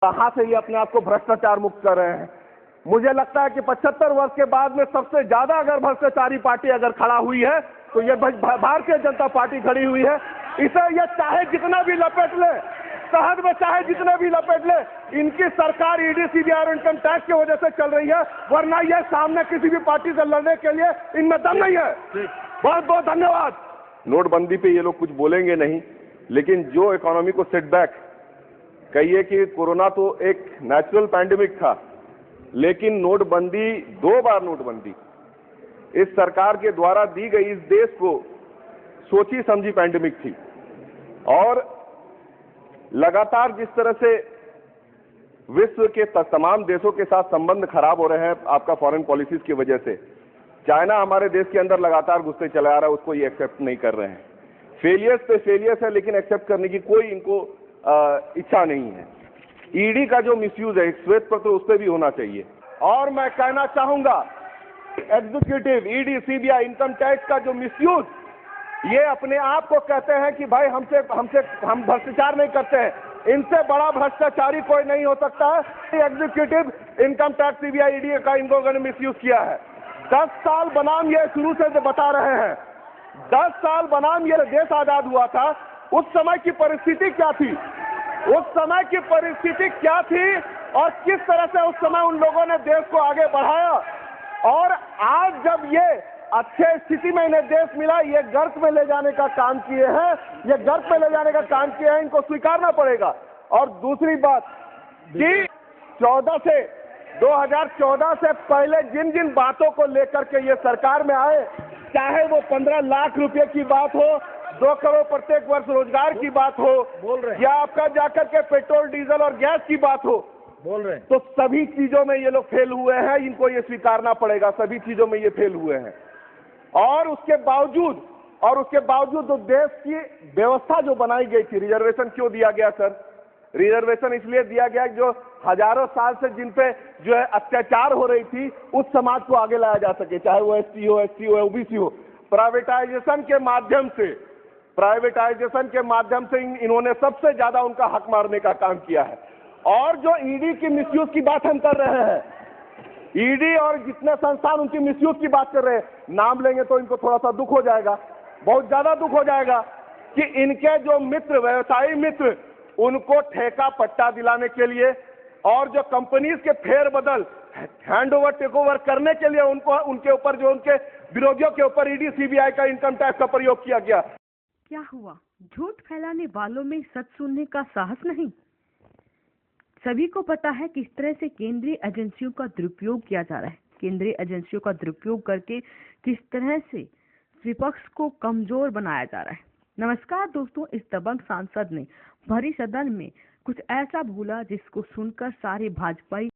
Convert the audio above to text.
कहां से ये अपने आप को भ्रष्टाचार मुक्त कर रहे हैं। मुझे लगता है कि 75 वर्ष के बाद में सबसे ज्यादा अगर भ्रष्टाचारी पार्टी अगर खड़ा हुई है तो ये भारतीय जनता पार्टी खड़ी हुई है। इसे ये चाहे जितना भी लपेट ले, शहद में चाहे जितने भी लपेट ले, इनकी सरकार ईडी सीबीआई और इनकम टैक्स की वजह से चल रही है, वरना ये सामने किसी भी पार्टी से लड़ने के लिए इनमें दम नहीं है। बहुत बहुत धन्यवाद। नोटबंदी पे ये लोग कुछ बोलेंगे नहीं, लेकिन जो इकोनॉमी को सेटबैक, कहिए कि कोरोना तो एक नेचुरल पैंडेमिक था, लेकिन नोटबंदी, 2 बार नोटबंदी इस सरकार के द्वारा दी गई इस देश को सोची समझी पैंडेमिक थी। और लगातार जिस तरह से विश्व के तमाम देशों के साथ संबंध खराब हो रहे हैं आपका फॉरेन पॉलिसीज की वजह से, चाइना हमारे देश के अंदर लगातार घुसते चला आ रहा है, उसको ये एक्सेप्ट नहीं कर रहे हैं। फेलियर्स पे फेलियर्स है, लेकिन एक्सेप्ट करने की कोई इनको इच्छा नहीं है। ईडी का जो मिसयूज है, श्वेत पत्र उस पर भी होना चाहिए। और मैं कहना चाहूंगा, executive, ED, CBI, income tax का जो मिसयूज, ये अपने आप को कहते हैं कि भाई हम भ्रष्टाचार नहीं करते हैं, इनसे बड़ा भ्रष्टाचारी कोई नहीं हो सकता है। Executive, income tax, CBI, ED का इन लोगों ने मिसयूज किया है। 10 साल बनाम ये शुरू से बता रहे हैं, 10 साल बनाम ये देश आजाद हुआ था, उस समय की परिस्थिति क्या थी, उस समय की परिस्थिति क्या थी और किस तरह से उस समय उन लोगों ने देश को आगे बढ़ाया। और आज जब ये अच्छे स्थिति में इन्हें देश मिला, ये गर्त में ले जाने का काम किए हैं, ये गर्त में ले जाने का काम किए हैं, इनको स्वीकारना पड़ेगा। और दूसरी बात कि 2014 से पहले जिन जिन बातों को लेकर के ये सरकार में आए, चाहे वो 15 लाख रुपए की बात हो, 2 करोड़ प्रत्येक वर्ष रोजगार की बात हो, बोल रहे हैं, या आपका जाकर के पेट्रोल, डीजल और गैस की बात हो, बोल रहे हैं, तो सभी चीजों में ये लोग फेल हुए हैं। इनको ये स्वीकारना पड़ेगा, सभी चीजों में ये फेल हुए हैं। और उसके बावजूद तो देश की व्यवस्था जो बनाई गई थी, रिजर्वेशन क्यों दिया गया सर? रिजर्वेशन इसलिए दिया गया जो हजारों साल से जिन पे जो है अत्याचार हो रही थी, उस समाज को आगे लाया जा सके, चाहे वो एसटी हो, एससी हो, ओबीसी हो। प्राइवेटाइजेशन के माध्यम से इन्होंने सबसे ज्यादा उनका हक मारने का काम किया है। और जो ईडी की मिसयूज की बात हम कर रहे हैं, ईडी और जितने संस्थान उनकी मिसयूज की बात कर रहे हैं, नाम लेंगे तो इनको थोड़ा सा दुख हो जाएगा, बहुत ज्यादा दुख हो जाएगा कि इनके जो मित्र, व्यवसायी मित्र, उनको ठेका पट्टा दिलाने के लिए और जो कंपनीज के फेरबदल, हैंडओवर, टेकओवर करने के लिए उनको, उनके ऊपर, जो उनके विरोधियों के ऊपर ईडी, सीबीआई का, इनकम टैक्स का प्रयोग किया गया। क्या हुआ? झूठ फैलाने वालों में सच सुनने का साहस नहीं। सभी को पता है किस तरह से केंद्रीय एजेंसियों का दुरुपयोग किया जा रहा है। केंद्रीय एजेंसियों का दुरुपयोग करके किस तरह से विपक्ष को कमजोर बनाया जा रहा है। नमस्कार दोस्तों, इस दबंग सांसद ने भरी सदन में कुछ ऐसा बोला जिसको सुनकर सारे भाजपाई